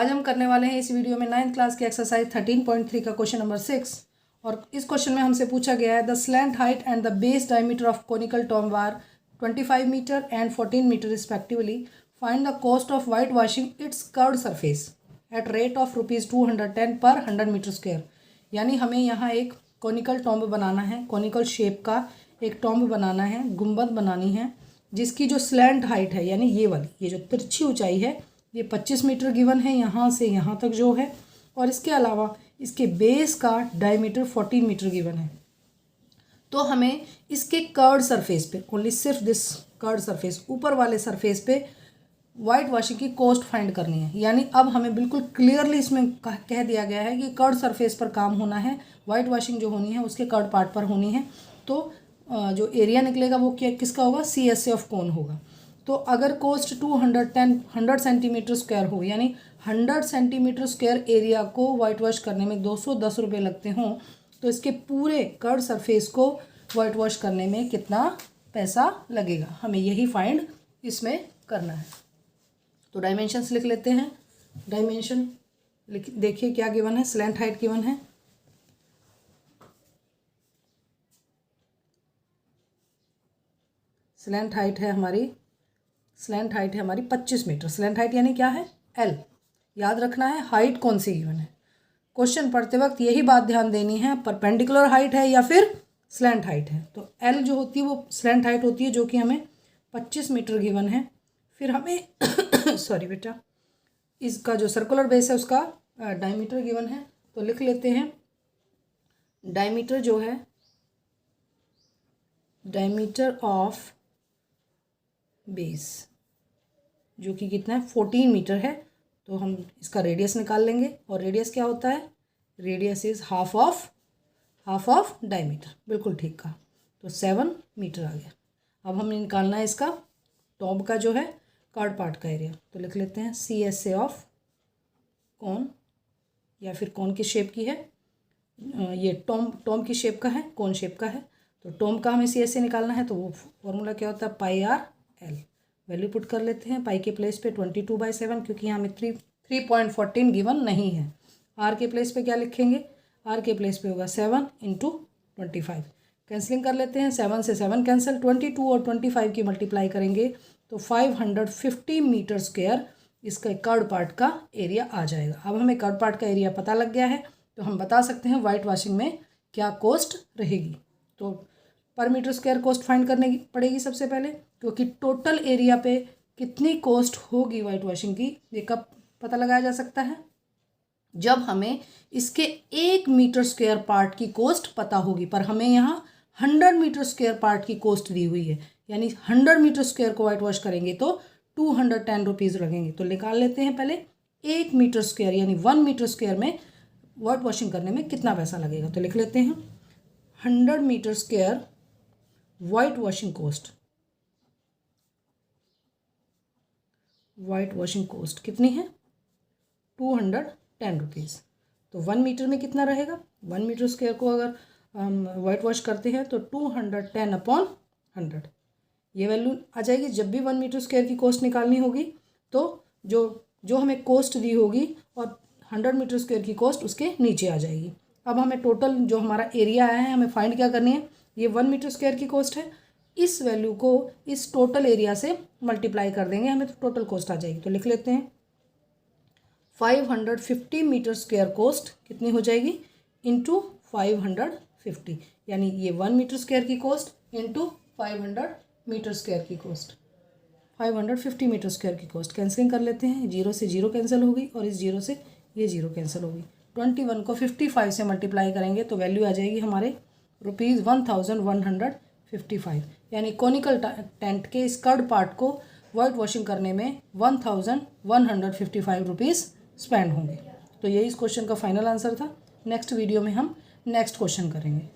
आज हम करने वाले हैं इस वीडियो में 9th क्लास की एक्सरसाइज 13.3 का क्वेश्चन नंबर 6। और इस क्वेश्चन में हमसे पूछा गया है the slant height and the base diameter of conical tomb are 25 metre and 14 metre respectively. Find the cost of white washing its curved surface at rate of ₹210 per 100 metre square. यानी हमें यहाँ एक conical tomb बनाना है, conical shape का एक tomb बनाना है, गुंबद बनानी है, जिसकी जो स्लैंट हाइट है यानी ये वाली, ये जो तिरछी ऊंचाई है, ये 25 मीटर गिवन है यहाँ से यहाँ तक जो है, और इसके अलावा इसके बेस का डायमीटर 14 मीटर गिवन है। तो हमें इसके कर्व्ड सरफेस पे, ओनली सिर्फ दिस कर्व्ड सरफेस, ऊपर वाले सरफेस पे वाइट वॉशिंग की कॉस्ट फाइंड करनी है। यानी अब हमें बिल्कुल क्लियरली इसमें कह दिया गया है कि कर्व्ड सरफेस पर काम होना है, वाइट वॉशिंग जो होनी है उसके कर्व्ड पार्ट पर होनी है। तो जो एरिया निकलेगा वो क्या किसका होगा, CSA ऑफ कोन होगा। तो अगर कॉस्ट 100 सेंटीमीटर स्क्वायर हो, यानी 100 सेंटीमीटर स्क्वायर एरिया को वाइट वॉश करने में 210 रुपये लगते हों, तो इसके पूरे कर्व्ड सरफेस को वाइट वॉश करने में कितना पैसा लगेगा, हमें यही फाइंड इसमें करना है। तो डायमेंशंस लिख लेते हैं। डायमेंशन देखिए क्या गिवन है, स्लैंट हाइट गिवन है, स्लैंट हाइट है हमारी 25 मीटर। स्लैंट हाइट यानी क्या है, L। याद रखना है हाइट कौन सी गिवन है, क्वेश्चन पढ़ते वक्त यही बात ध्यान देनी है, परपेंडिकुलर हाइट है या फिर स्लैंट हाइट है। तो L जो होती है वो स्लैंट हाइट होती है, जो कि हमें 25 मीटर गिवन है। फिर हमें सॉरी बेटा, इसका जो सर्कुलर बेस है उसका डायमीटर गिवन है। तो लिख लेते हैं डायमीटर जो है, डायमीटर ऑफ बेस जो कि कितना है 14 मीटर है। तो हम इसका रेडियस निकाल लेंगे, और रेडियस क्या होता है, radius is half of diameter. बिल्कुल ठीक कहा, तो 7 मीटर आ गया। अब हमें निकालना है इसका टॉम्ब का जो है कर्व्ड पार्ट का एरिया। तो लिख लेते हैं CSA ऑफ कोन, या फिर कोन की शेप की है, ये टॉम्ब की शेप का है, कोन शेप का है। तो टॉम्ब का हमें CSA निकालना है, तो वो फॉर्मूला क्या होता है, πr/l। वैल्यू पुट कर लेते हैं, पाई के प्लेस पे 22/7, क्योंकि यहाँ हमें 3.14 गिवन नहीं है। आर के प्लेस पे क्या लिखेंगे, आर के प्लेस पे होगा 7 × 25। कैंसलिंग कर लेते हैं, 7 से 7 कैंसिल, 22 और 25 की मल्टीप्लाई करेंगे तो 550 मीटर स्क्वायर इसका कर्व्ड पार्ट का एरिया आ जाएगा। अब हमें कर्व्ड पार्ट का एरिया पता लग गया है, तो हम बता सकते हैं वाइट वॉशिंग में क्या कॉस्ट रहेगी। तो पर मीटर स्क्वायर कॉस्ट फाइंड करने की पड़ेगी सबसे पहले, क्योंकि टोटल एरिया पे कितनी कॉस्ट होगी वाइट वॉशिंग की, ये कब पता लगाया जा सकता है, जब हमें इसके 1 मीटर स्क्वायर पार्ट की कॉस्ट पता होगी। पर हमें यहाँ 100 मीटर स्क्वायर पार्ट की कॉस्ट दी हुई है, यानी 100 मीटर स्क्वायर को वाइट वॉश करेंगे तो 210 रुपीज़ लगेंगे। तो निकाल लेते हैं पहले 1 मीटर स्क्वायर, यानी 1 मीटर स्क्वायर में वाइट वॉशिंग करने में कितना पैसा लगेगा। तो लिख लेते हैं 100 metre square white washing cost, white washing cost कितनी है, 210 रुपीज़। तो 1 मीटर में कितना रहेगा, 1 मीटर स्क्वायर को अगर हम वाइट वॉश करते हैं तो 210/100 ये वैल्यू आ जाएगी। जब भी 1 मीटर स्क्वायर की कॉस्ट निकालनी होगी तो जो हमें कॉस्ट दी होगी और 100 मीटर स्क्वायर की कॉस्ट उसके नीचे आ जाएगी। अब हमें टोटल जो हमारा एरिया है हमें फाइंड क्या करनी है, ये 1 मीटर स्क्वायर की कॉस्ट है, इस वैल्यू को इस टोटल एरिया से मल्टीप्लाई कर देंगे, हमें तो टोटल कॉस्ट आ जाएगी। तो लिख लेते हैं 550 मीटर स्क्वायर कॉस्ट कितनी हो जाएगी, इंटू 550, यानी ये 1 मीटर स्क्वायर की कॉस्ट इंटू 500 मीटर स्क्वायर की कॉस्ट, 550 मीटर स्क्वायर की कॉस्ट। कैंसिलिंग कर लेते हैं, 0 से 0 कैंसिल होगी और इस 0 से ये 0 कैंसिल होगी। 21 को 55 से मल्टीप्लाई करेंगे तो वैल्यू आ जाएगी हमारे ₹1155, यानी कोनिकल टेंट के इस कर्व्ड पार्ट को वाइट वॉशिंग करने में 1155 रुपीज़ स्पेंड होंगे। तो यही इस क्वेश्चन का फाइनल आंसर था। नेक्स्ट वीडियो में हम नेक्स्ट क्वेश्चन करेंगे।